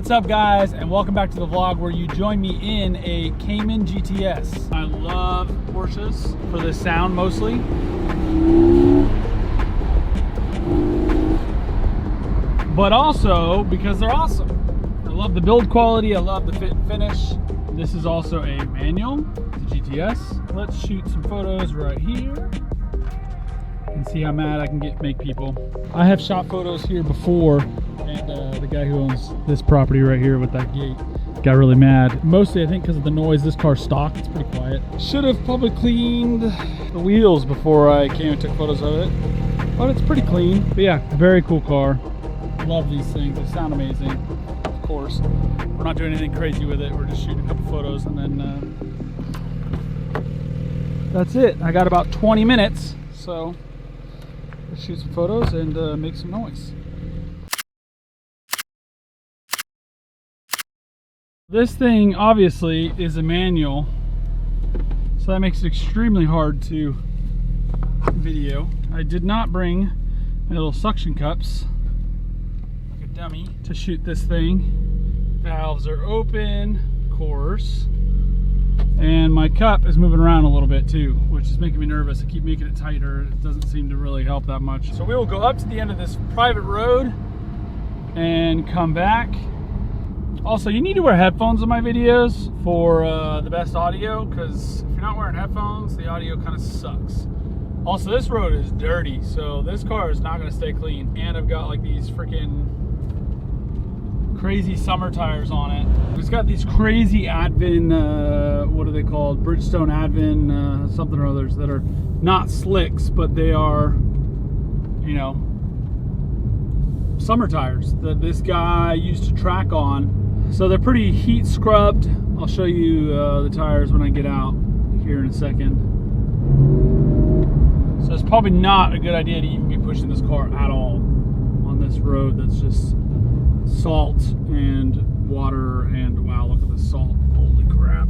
What's up, guys, and welcome back to the vlog where you join me in a Cayman GTS. I love Porsches for the sound mostly. But also because they're awesome. I love the build quality, I love the fit and finish. This is also a manual, it's a GTS. Let's shoot some photos right here and see how mad I can make people. I have shot photos here before, and the guy who owns this property right here with that gate got really mad. Mostly I think because of the noise. This car's stock, it's pretty quiet. Should have probably cleaned the wheels before I came and took photos of it, but it's pretty clean. But yeah, very cool car. Love these things, they sound amazing. Of course, we're not doing anything crazy with it. We're just shooting a couple photos and then that's it. I got about 20 minutes, so let's shoot some photos and make some noise. This thing obviously is a manual, so that makes it extremely hard to video. I did not bring my little suction cups like a dummy to shoot this thing. Valves are open, of course, and my cup is moving around a little bit too, which is making me nervous. I keep making it tighter. It doesn't seem to really help that much. So we will go up to the end of this private road and come back. Also, you need to wear headphones in my videos for the best audio, because if you're not wearing headphones, the audio kind of sucks. Also, this road is dirty, so this car is not going to stay clean. And I've got like these freaking crazy summer tires on it. It's got these crazy Advin, what are they called? Bridgestone Advin, something or others, that are not slicks, but they are, you know, summer tires that this guy used to track on. So they're pretty heat scrubbed. I'll show you the tires when I get out here in a second. So it's probably not a good idea to even be pushing this car at all on this road that's just salt and water, and wow, look at the salt, holy crap.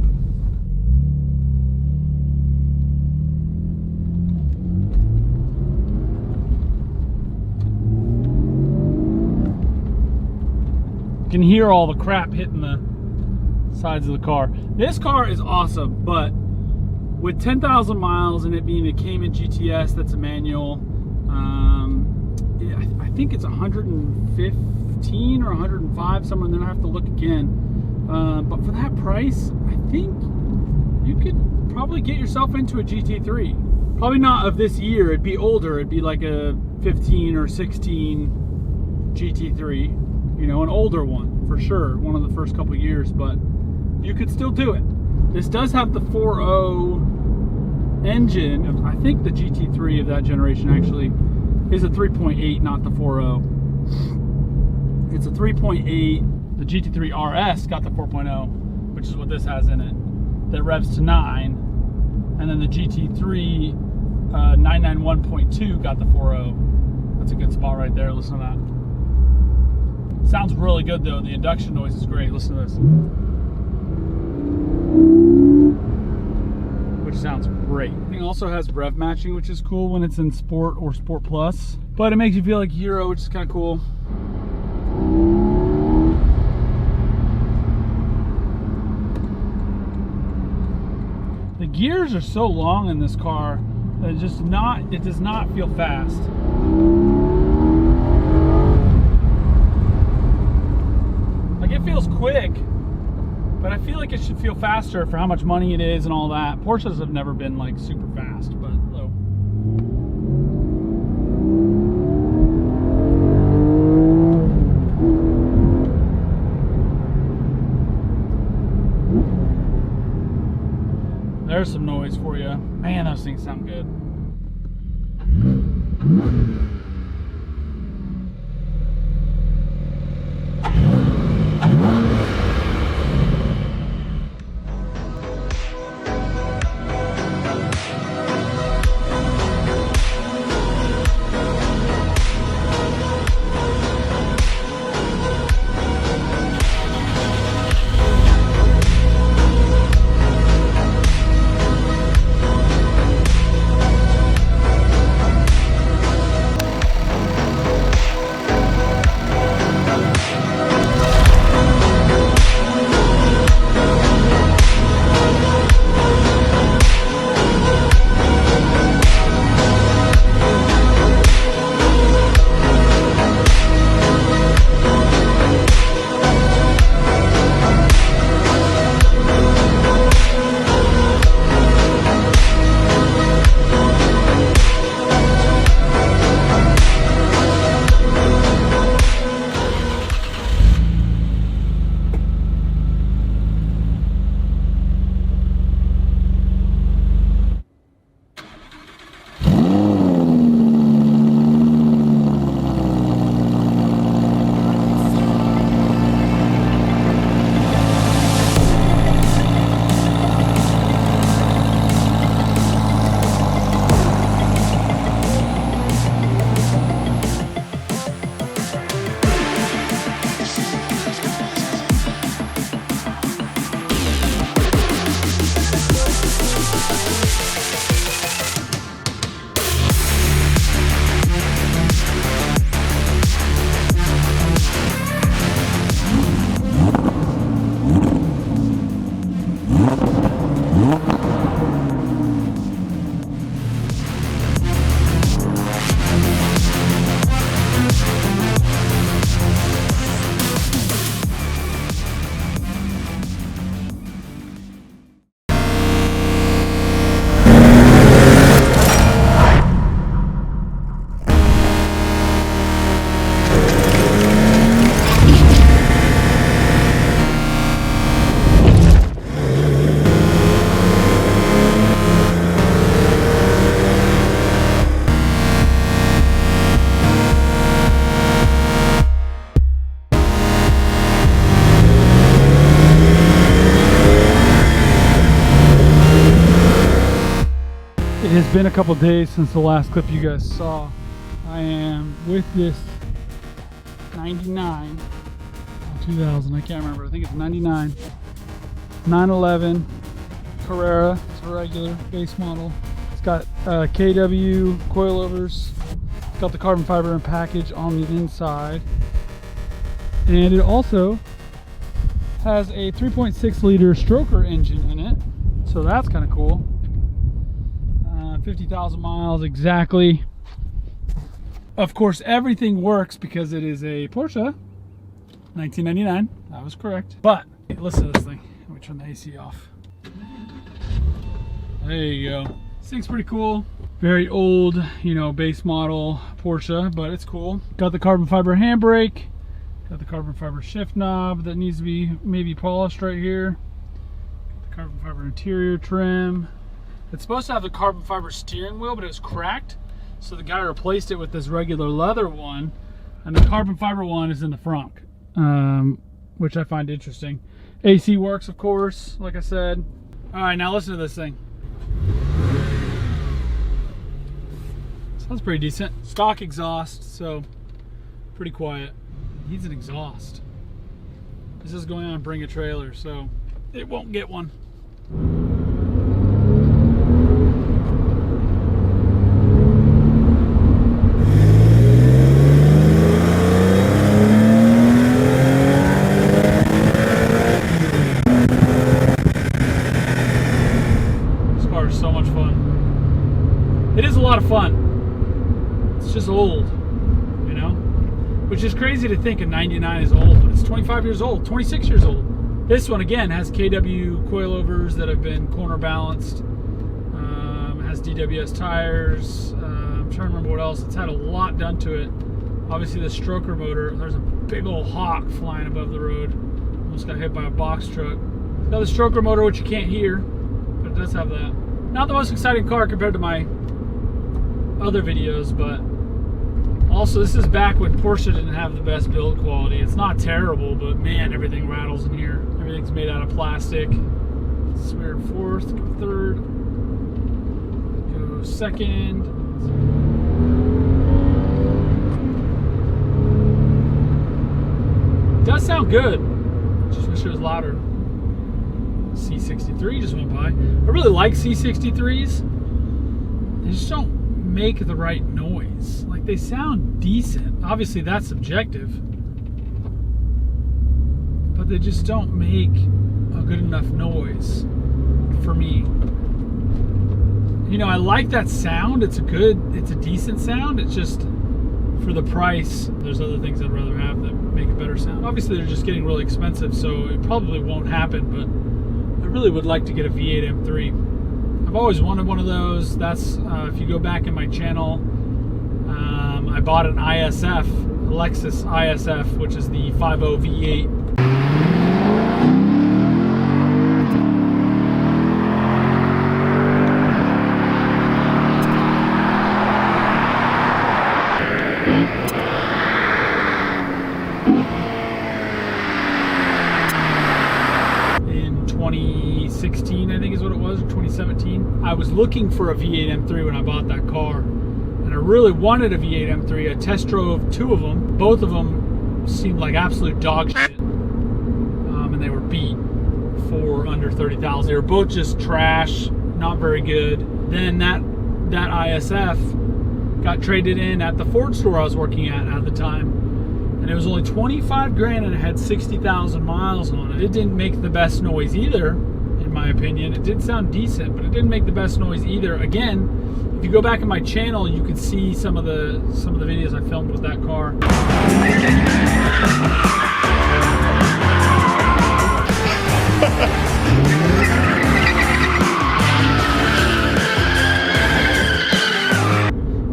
You can hear all the crap hitting the sides of the car. This car is awesome, but with 10,000 miles and it being a Cayman GTS that's a manual, I think it's 115 or 105, somewhere in there. I have to look again. But for that price, I think you could probably get yourself into a GT3. Probably not of this year, it'd be older. It'd be like a 15 or 16 GT3. You know, an older one for sure, one of the first couple years, but you could still do it. This does have the 4.0 engine. I think the GT3 of that generation actually is a 3.8, not the 4.0. It's a 3.8. The GT3 RS got the 4.0, which is what this has in it, that revs to 9. And then the GT3 991.2 got the 4.0. That's a good spot right there. Listen to that. Sounds really good though. The induction noise is great. Listen to this. Which sounds great. It also has rev matching, which is cool when it's in Sport or Sport Plus. But it makes you feel like Euro, which is kind of cool. The gears are so long in this car that it does not feel fast. It feels quick, but I feel like it should feel faster for how much money it is and all that. Porsches have never been like super fast, but oh. There's some noise for you. Man, those things sound good. It has been a couple days since the last clip you guys saw. I am with this 99, 2000, I can't remember, I think it's 99, 911 Carrera. It's a regular base model. It's got KW coilovers. It's got the carbon fiber and package on the inside. And it also has a 3.6 liter stroker engine in it. So that's kind of cool. 50,000 miles exactly. Of course, everything works because it is a Porsche 1999. That was correct. But listen to this thing. Let me turn the AC off. There you go. This thing's pretty cool. Very old, you know, base model Porsche, but it's cool. Got the carbon fiber handbrake. Got the carbon fiber shift knob that needs to be maybe polished right here. Got the carbon fiber interior trim. It's supposed to have the carbon fiber steering wheel, but it was cracked. So the guy replaced it with this regular leather one. And the carbon fiber one is in the front, which I find interesting. AC works, of course, like I said. All right, now listen to this thing. Sounds pretty decent. Stock exhaust, so pretty quiet. Needs an exhaust. This is going on Bring a Trailer, so it won't get one. This car is so much fun. It is a lot of fun. It's just old, you know? Which is crazy to think a 99 is old, but it's 25 years old, 26 years old. This one, again, has KW coilovers that have been corner balanced. Has DWS tires. I'm trying to remember what else. It's had a lot done to it. Obviously, the stroker motor. There's a big old hawk flying above the road. Almost got hit by a box truck. It's got the stroker motor, which you can't hear, but it does have that. Not the most exciting car compared to my other videos, but also this is back when Porsche didn't have the best build quality. It's not terrible, but man, everything rattles in here. Everything's made out of plastic. So we're fourth, go third, go second. It does sound good. Just wish it was louder. C63 just went by. I really like C63s. They just don't make the right noise. Like, they sound decent. Obviously that's subjective, but they just don't make a good enough noise for me. You know, I like that sound. It's a decent sound. It's just for the price, there's other things I'd rather have that make a better sound. Obviously they're just getting really expensive, so it probably won't happen, but I really would like to get a V8 M3. I've always wanted one of those. That's if you go back in my channel, I bought an ISF, a Lexus ISF, which is the 5.0 V8. In 2016, I think is what it was, or 2017. I was looking for a V8 M3 when I bought that car. And I really wanted a V8 M3. I test drove two of them. Both of them seemed like absolute dog shit. And they were beat for under 30,000. They were both just trash, not very good. Then that ISF got traded in at the Ford store I was working at the time. And it was only 25 grand and it had 60,000 miles on it. It didn't make the best noise either, in my opinion. It did sound decent, but it didn't make the best noise either. Again, if you go back in my channel, you can see some of the videos I filmed with that car.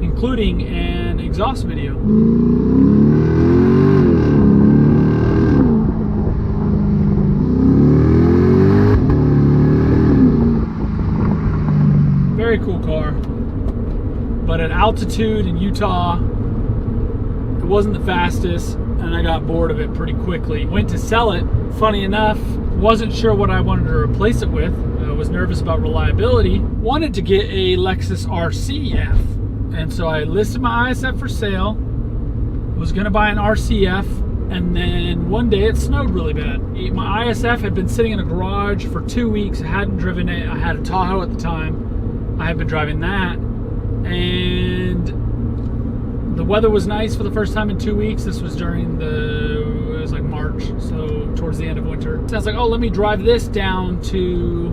Including an exhaust video. Very cool car. But at altitude in Utah, it wasn't the fastest, and I got bored of it pretty quickly. Went to sell it. Funny enough, wasn't sure what I wanted to replace it with. was nervous about reliability, wanted to get a Lexus RCF. And so I listed my ISF for sale, was gonna buy an RCF, and then one day it snowed really bad. My ISF had been sitting in a garage for 2 weeks. I hadn't driven it. I had a Tahoe at the time. I had been driving that, and the weather was nice for the first time in 2 weeks. This was during it was like March, so towards the end of winter. So I was like, oh, let me drive this down to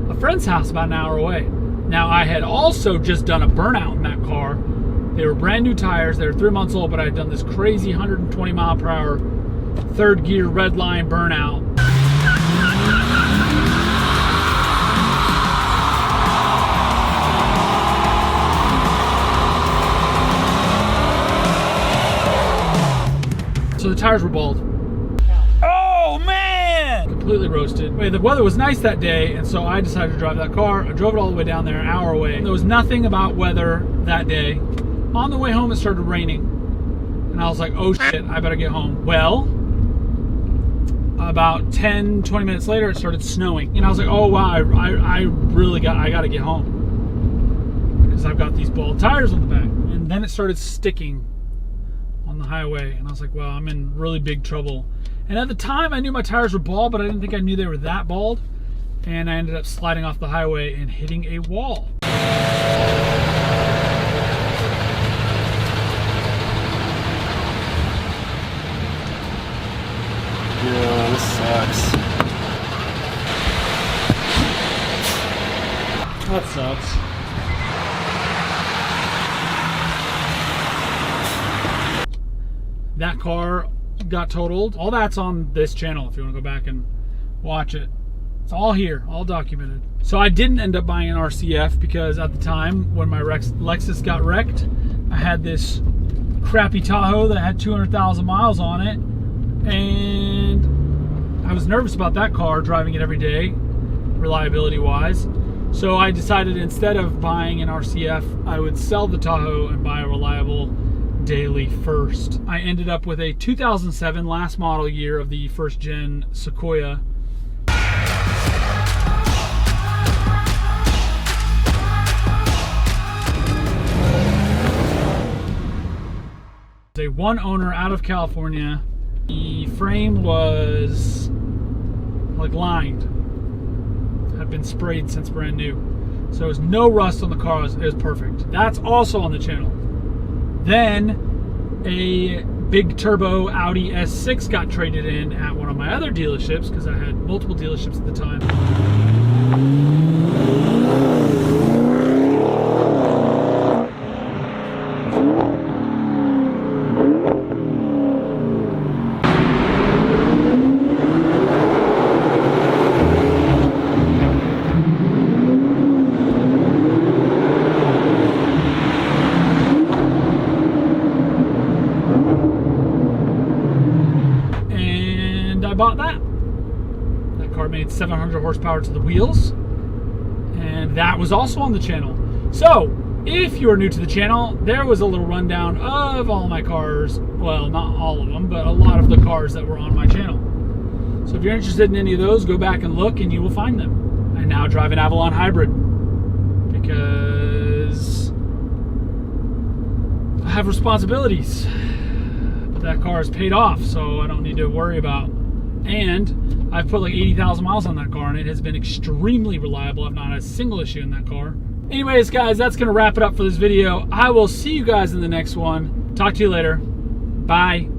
a friend's house about an hour away. Now, I had also just done a burnout in that car. They were brand new tires. They were 3 months old, but I had done this crazy 120 mile per hour third gear red line burnout. So the tires were bald. Oh man! Completely roasted. The weather was nice that day, and so I decided to drive that car. I drove it all the way down there, an hour away. There was nothing about weather that day. On the way home, it started raining. And I was like, oh shit, I better get home. Well, about 10, 20 minutes later, it started snowing. And I was like, oh wow, I gotta get home. Because I've got these bald tires on the back. And then it started sticking on the highway. And I was like, well, I'm in really big trouble. And at the time, I knew my tires were bald, but I didn't think I knew they were that bald. And I ended up sliding off the highway and hitting a wall. Yeah, this sucks. That sucks. That car got totaled. All that's on this channel if you want to go back and watch it. It's all here, all documented. So I didn't end up buying an RCF because at the time when my Lexus got wrecked, I had this crappy Tahoe that had 200,000 miles on it. And I was nervous about that car, driving it every day, reliability wise. So I decided instead of buying an RCF, I would sell the Tahoe and buy a reliable daily first. I ended up with a 2007 last model year of the first gen Sequoia. A one owner out of California. The frame was like lined, had been sprayed since brand new, so there was no rust on the car. It was perfect. That's also on the channel. Then a big turbo Audi S6 got traded in at one of my other dealerships because I had multiple dealerships at the time. I bought that. That car made 700 horsepower to the wheels, and that was also on the channel. So if you are new to the channel, there was a little rundown of all my cars. Well, not all of them, but a lot of the cars that were on my channel. So if you're interested in any of those, go back and look and you will find them. I now drive an Avalon hybrid because I have responsibilities. But that car is paid off, so I don't need to worry about. And I've put like 80,000 miles on that car, and it has been extremely reliable. I've not had a single issue in that car. Anyways, guys, that's going to wrap it up for this video. I will see you guys in the next one. Talk to you later. Bye.